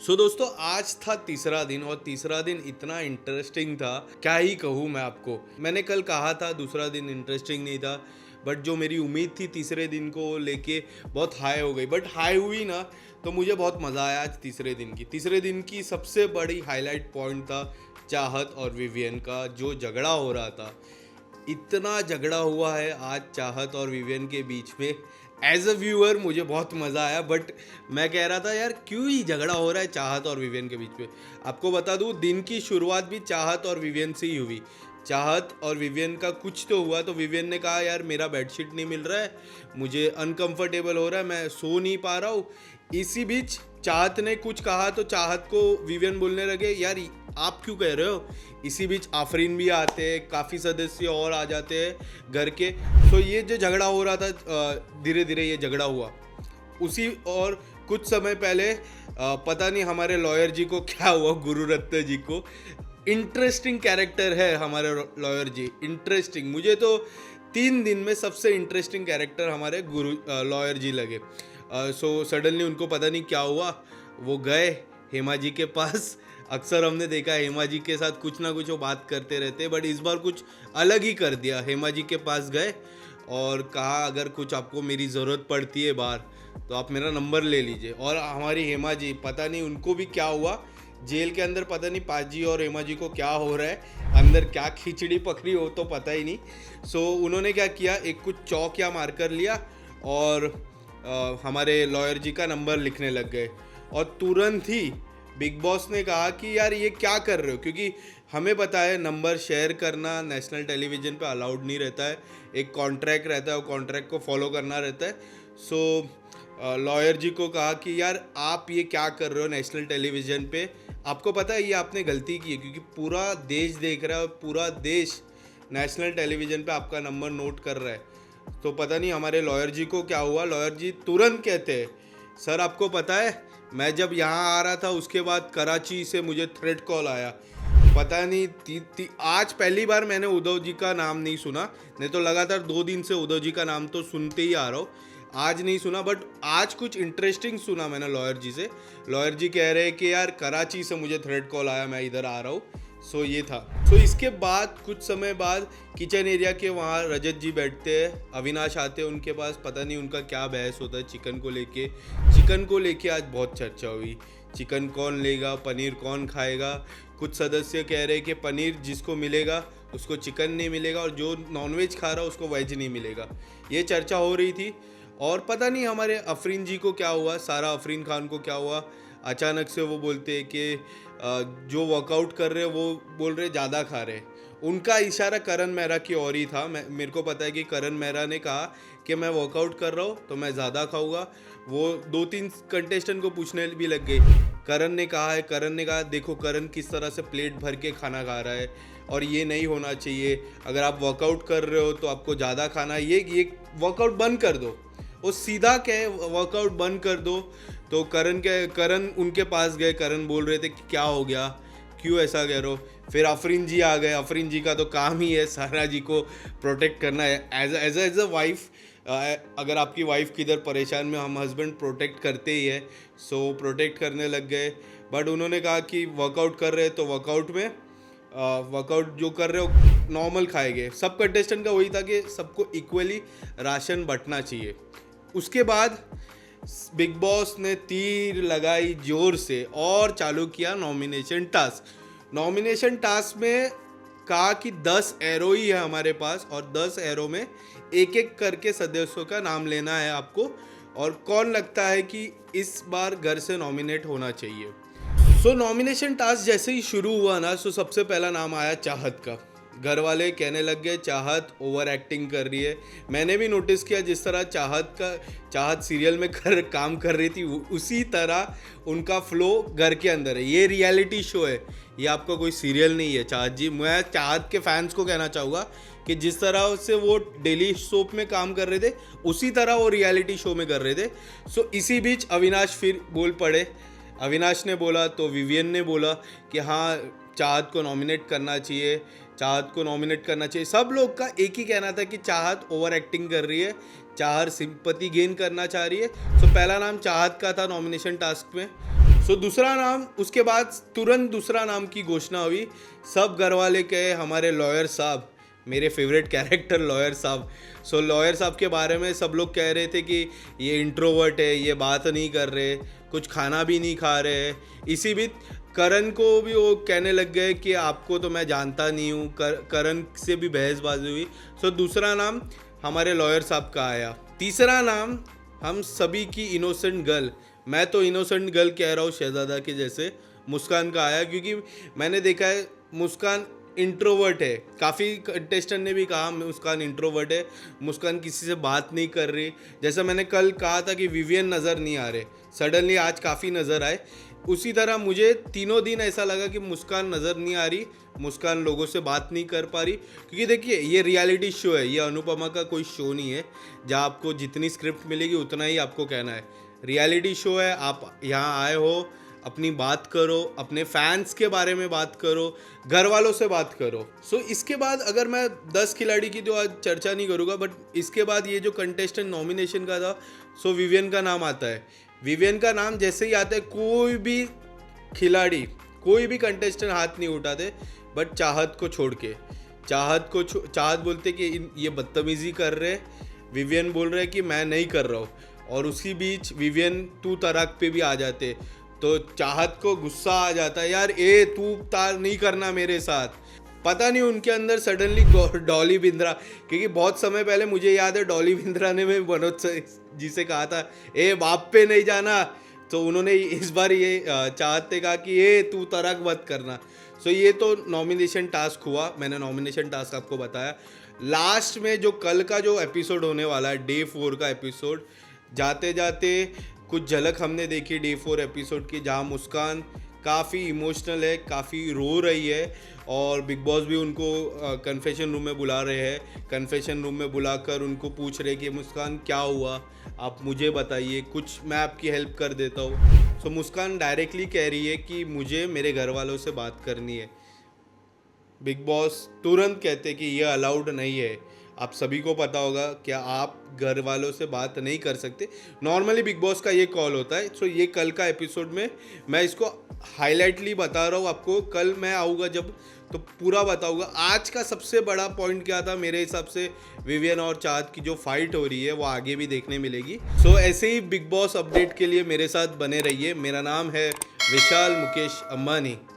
दोस्तों, आज था तीसरा दिन और तीसरा दिन इतना इंटरेस्टिंग था, क्या ही कहूँ मैं आपको। मैंने कल कहा था दूसरा दिन इंटरेस्टिंग नहीं था, बट जो मेरी उम्मीद थी तीसरे दिन को लेके बहुत हाई हो गई। बट हाई हुई ना, तो मुझे बहुत मज़ा आया आज तीसरे दिन की सबसे बड़ी हाईलाइट पॉइंट था चाहत और विवियन का जो झगड़ा हो रहा था। इतना झगड़ा हुआ है आज चाहत और विवियन के बीच में। एज अ व्यूअर मुझे बहुत मज़ा आया, बट मैं कह रहा था यार क्यों ही झगड़ा हो रहा है चाहत और विवियन के बीच में। आपको बता दूं, दिन की शुरुआत भी चाहत और विवियन से ही हुई। चाहत और विवियन का कुछ तो हुआ, तो विवियन ने कहा यार मेरा बेडशीट नहीं मिल रहा है, मुझे अनकंफर्टेबल हो रहा है, मैं सो नहीं पा रहा हूँ। इसी बीच चाहत ने कुछ कहा तो चाहत को विवियन बोलने लगे यार आप क्यों कह रहे हो। इसी बीच आफरीन भी आते हैं, काफ़ी सदस्य और आ जाते हैं घर के। तो ये जो झगड़ा हो रहा था, धीरे धीरे ये झगड़ा हुआ। उसी और कुछ समय पहले पता नहीं हमारे लॉयर जी को क्या हुआ, गुरु रत्न जी को। इंटरेस्टिंग कैरेक्टर है हमारे लॉयर जी, इंटरेस्टिंग। मुझे तो 3 दिन में सबसे इंटरेस्टिंग कैरेक्टर हमारे गुरु लॉयर जी लगे। सो सडनली उनको पता नहीं क्या हुआ, वो गए हेमा जी के पास। अक्सर हमने देखा हेमा जी के साथ कुछ ना कुछ वो बात करते रहते, बट इस बार कुछ अलग ही कर दिया। हेमा जी के पास गए और कहा अगर कुछ आपको मेरी ज़रूरत पड़ती है बाहर तो आप मेरा नंबर ले लीजिए। और हमारी हेमा जी, पता नहीं उनको भी क्या हुआ, जेल के अंदर पता नहीं पाजी और हेमा जी को क्या हो रहा है, अंदर क्या खिचड़ी पकड़ी हो तो पता ही नहीं। सो उन्होंने क्या किया, एक कुछ चौक या मार्कर लिया और हमारे लॉयर जी का नंबर लिखने लग गए। और तुरंत ही बिग बॉस ने कहा कि यार ये क्या कर रहे हो, क्योंकि हमें पता है नंबर शेयर करना नेशनल टेलीविज़न पे अलाउड नहीं रहता है। एक कॉन्ट्रैक्ट रहता है, वो कॉन्ट्रैक्ट को फॉलो करना रहता है। सो लॉयर जी को कहा कि यार आप ये क्या कर रहे हो नेशनल टेलीविज़न पे, आपको पता है ये आपने गलती की है, क्योंकि पूरा देश देख रहा है और पूरा देश नेशनल टेलीविज़न पे आपका नंबर नोट कर रहा है। तो पता नहीं हमारे लॉयर जी को क्या हुआ, लॉयर जी तुरंत कहते हैं सर आपको पता है मैं जब यहाँ आ रहा था उसके बाद कराची से मुझे थ्रेट कॉल आया। पता नहीं आज पहली बार मैंने उद्धव जी का नाम नहीं सुना, नहीं तो लगातार 2 दिन से उद्धव जी का नाम तो सुनते ही आ रहा हूँ। आज नहीं सुना, बट आज कुछ इंटरेस्टिंग सुना मैंने लॉयर जी से। लॉयर जी कह रहे हैं कि यार कराची से मुझे थ्रेट कॉल आया, मैं इधर आ रहा हूँ। सो ये था। सो इसके बाद कुछ समय बाद किचन एरिया के वहाँ रजत जी बैठते हैं, अविनाश आते हैं उनके पास, पता नहीं उनका क्या बहस होता है चिकन को लेके। चिकन को लेके आज बहुत चर्चा हुई, चिकन कौन लेगा, पनीर कौन खाएगा। कुछ सदस्य कह रहे हैं कि पनीर जिसको मिलेगा उसको चिकन नहीं मिलेगा और जो नॉनवेज खा रहा है उसको वेज नहीं मिलेगा। ये चर्चा हो रही थी। और पता नहीं हमारे अफरीन जी को क्या हुआ, सारा अफरीन खान को क्या हुआ, अचानक से वो बोलते हैं कि जो वर्कआउट कर रहे हैं वो बोल रहे ज़्यादा खा रहे हैं। उनका इशारा करण मेहरा की ओर ही था। मेरे को पता है कि करण मेहरा ने कहा कि मैं वर्कआउट कर रहा हूँ तो मैं ज़्यादा खाऊंगा। वो 2-3 कंटेस्टेंट को पूछने भी लग गई। करण ने कहा देखो करण किस तरह से प्लेट भर के खाना खा रहा है और ये नहीं होना चाहिए। अगर आप वर्कआउट कर रहे हो तो आपको ज़्यादा खाना है, ये वर्कआउट बंद कर दो। वो सीधा कहे वर्कआउट बंद कर दो। तो करण उनके पास गए, करण बोल रहे थे कि क्या हो गया, क्यों ऐसा कह रहे हो। फिर अफरीन जी आ गए। अफरीन जी का तो काम ही है सारा जी को प्रोटेक्ट करना है एज अ वाइफ। अगर आपकी वाइफ किधर परेशान में, हम हस्बैंड प्रोटेक्ट करते ही है। सो प्रोटेक्ट करने लग गए। बट उन्होंने कहा कि वर्कआउट कर रहे हैं तो वर्कआउट जो कर रहे हो नॉर्मल खाएंगे। सब कंटेस्टेंट का वही था कि सबको इक्वली राशन बंटना चाहिए। उसके बाद बिग बॉस ने तीर लगाई जोर से और चालू किया नॉमिनेशन टास्क में कहा कि 10 एरो ही है हमारे पास और 10 एरो में एक एक करके सदस्यों का नाम लेना है आपको, और कौन लगता है कि इस बार घर से नॉमिनेट होना चाहिए। सो नॉमिनेशन टास्क जैसे ही शुरू हुआ ना, सो सबसे पहला नाम आया चाहत का। घर वाले कहने लग गए चाहत ओवर एक्टिंग कर रही है। मैंने भी नोटिस किया जिस तरह चाहत सीरियल में काम कर रही थी उसी तरह उनका फ्लो घर के अंदर है। ये रियलिटी शो है, ये आपका कोई सीरियल नहीं है चाहत जी। मैं चाहत के फैंस को कहना चाहूँगा कि जिस तरह से वो डेली सोप में काम कर रहे थे उसी तरह वो रियलिटी शो में कर रहे थे। सो इसी बीच अविनाश फिर बोल पड़े। अविनाश ने बोला तो विवियन ने बोला कि हाँ चाहत को नॉमिनेट करना चाहिए, चाहत को नॉमिनेट करना चाहिए। सब लोग का एक ही कहना था कि चाहत ओवर एक्टिंग कर रही है, चाहत सिंपैथी गेन करना चाह रही है। सो पहला नाम चाहत का था नॉमिनेशन टास्क में। सो दूसरा नाम, उसके बाद तुरंत दूसरा नाम की घोषणा हुई। सब घर वाले कहे हमारे लॉयर साहब, मेरे फेवरेट कैरेक्टर लॉयर साहब। सो लॉयर साहब के बारे में सब लोग कह रहे थे कि ये इंट्रोवर्ट है, ये बात नहीं कर रहे, कुछ खाना भी नहीं खा रहे। इसी बीच करण को भी वो कहने लग गए कि आपको तो मैं जानता नहीं हूँ। करण से भी बहसबाजी हुई। सो दूसरा नाम हमारे लॉयर साहब का आया। तीसरा नाम हम सभी की इनोसेंट गर्ल, मैं तो इनोसेंट गर्ल कह रहा हूँ शहजादा के जैसे, मुस्कान का आया। क्योंकि मैंने देखा है मुस्कान इंट्रोवर्ट है। काफ़ी कंटेस्टेंट ने भी कहा मुस्कान इंट्रोवर्ट है, मुस्कान किसी से बात नहीं कर रही। जैसा मैंने कल कहा था कि विवियन नज़र नहीं आ रहे, सडनली आज काफ़ी नज़र आए। उसी तरह मुझे तीनों दिन ऐसा लगा कि मुस्कान नज़र नहीं आ रही, मुस्कान लोगों से बात नहीं कर पा रही। क्योंकि देखिए ये रियलिटी शो है, ये अनुपमा का कोई शो नहीं है जहाँ आपको जितनी स्क्रिप्ट मिलेगी उतना ही आपको कहना है। रियलिटी शो है, आप यहाँ आए हो, अपनी बात करो, अपने फैंस के बारे में बात करो, घर वालों से बात करो। सो इसके बाद अगर मैं 10 खिलाड़ी की तो आज चर्चा नहीं करूँगा, बट इसके बाद ये जो कंटेस्टेंट नॉमिनेशन का था, सो विवियन का नाम आता है। विवियन का नाम जैसे ही आता है कोई भी खिलाड़ी, कोई भी कंटेस्टेंट हाथ नहीं उठाते, बट चाहत को छोड़ के, चाहत बोलते कि ये बदतमीज़ी कर रहे, विवियन बोल रहे कि मैं नहीं कर रहा हूँ। और उसी बीच विवियन तू तराक पे भी आ जाते, तो चाहत को गुस्सा आ जाता है, यार ए तू तार नहीं करना मेरे साथ। पता नहीं उनके अंदर सडनली डॉली बिंद्रा, क्योंकि बहुत समय पहले मुझे याद है डॉली बिंद्रा ने मैं मनोज जी से कहा था ए बाप पे नहीं जाना, तो उन्होंने इस बार ये चाहत ने कहा कि ए तू तराक मत करना। सो ये तो नॉमिनेशन टास्क हुआ, मैंने नॉमिनेशन टास्क आपको बताया। लास्ट में जो कल का जो एपिसोड होने वाला है, डे 4 का एपिसोड, जाते जाते कुछ झलक हमने देखी डे 4 एपिसोड की, जहाँ मुस्कान काफ़ी इमोशनल है, काफ़ी रो रही है। और बिग बॉस भी उनको कन्फेशन रूम में बुला रहे हैं। कन्फेशन रूम में बुलाकर उनको पूछ रहे कि मुस्कान क्या हुआ, आप मुझे बताइए, कुछ मैं आपकी हेल्प कर देता हूँ। सो मुस्कान डायरेक्टली कह रही है कि मुझे मेरे घर वालों से बात करनी है। बिग बॉस तुरंत कहते कि ये अलाउड नहीं है। आप सभी को पता होगा क्या आप घर वालों से बात नहीं कर सकते, नॉर्मली बिग बॉस का ये कॉल होता है। सो ये कल का एपिसोड में मैं इसको हाईलाइटली बता रहा हूँ आपको, कल मैं आऊँगा जब तो पूरा बताऊँगा। आज का सबसे बड़ा पॉइंट क्या था मेरे हिसाब से, विवियन और चाहत की जो फाइट हो रही है वो आगे भी देखने मिलेगी। सो ऐसे ही बिग बॉस अपडेट के लिए मेरे साथ बने रहिए। मेरा नाम है विशाल मुकेश अंबानी।